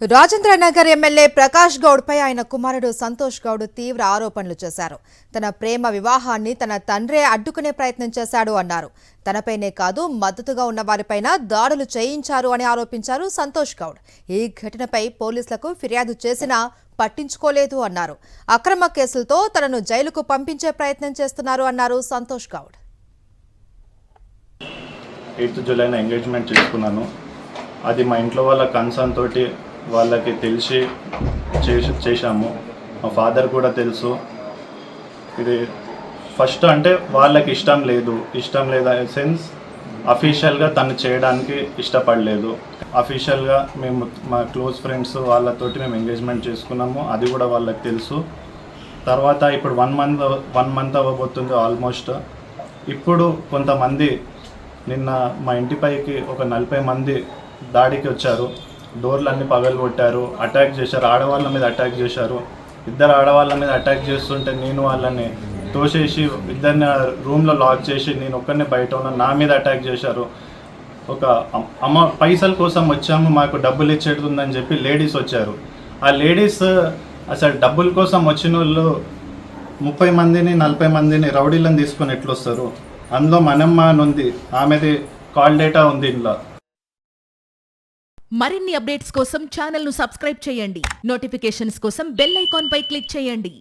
Rajendranagar MLA Prakash Goud పై ఆయన కుమారుడు సంతోష్ గౌడ్ తీవ్ర ఆరోపణలు చేశారు. తన ప్రేమ వివాహాన్ని తన తండ్రే అడ్డుకునే ప్రయత్నం చేశాడు అన్నారు. తనపైనే కాదు మద్దతుగా ఉన్న వారిపైన దాడులు చేయించారు అని ఆరోపించారు సంతోష్ గౌడ్. ఈ ఘటనపై పోలీసులకు ఫిర్యాదు చేసినా పట్టించుకోలేదు అన్నారు. అక్రమ కేసులతో తనను జైలుకు పంపించే ప్రయత్నం చేస్తున్నారు అన్నారు సంతోష్ గౌడ్. 8th జూలైన ఎంగేజ్మెంట్ చేసుకున్నాను. అది మా ఇంట్లో వాళ్ళ కన్సర్న్ తోటి వాళ్ళకి తెలిసి చేశాము. మా ఫాదర్ కూడా తెలుసు. ఇది ఫస్ట్ అంటే వాళ్ళకి ఇష్టం లేదు సెన్స్ అఫీషియల్గా తను చేయడానికి ఇష్టపడలేదు. అఫీషియల్గా మేము మా క్లోజ్ ఫ్రెండ్స్ వాళ్ళతోటి మేము ఎంగేజ్మెంట్ చేసుకున్నాము. అది కూడా వాళ్ళకి తెలుసు. తర్వాత ఇప్పుడు 1 మంత్ అవ్వబోతుంది ఆల్మోస్ట్. ఇప్పుడు కొంతమంది నిన్న మా ఇంటిపైకి ఒక 40 మంది దాడికి వచ్చారు. డోర్లన్నీ పగలగొట్టారు, అటాక్ చేశారు. ఆడవాళ్ళ మీద అటాక్ చేశారు. 2 ఆడవాళ్ళ మీద అటాక్ చేస్తుంటే నేను వాళ్ళని తోసేసి 2 రూమ్లో లాక్ చేసి నేను ఒక్కరిని బయట ఉన్న నా మీద అటాక్ చేశారు. ఒక పైసల కోసం వచ్చాము, మాకు డబ్బులు ఇచ్చేది ఉందని చెప్పి లేడీస్ వచ్చారు. ఆ లేడీస్ అసలు డబ్బుల కోసం వచ్చిన వాళ్ళు 30 మందిని 40 మందిని రౌడీలను తీసుకొని ఎట్లొస్తారు? అందులో మనమ్మ అని ఉంది, ఆమెది కాల్ డేటా ఉంది ఇందులో. మరిన్ని అప్డేట్స్ కోసం ఛానల్ ను సబ్స్క్రైబ్ చేయండి. నోటిఫికేషన్స్ కోసం బెల్ ఐకాన్ పై క్లిక్ చేయండి.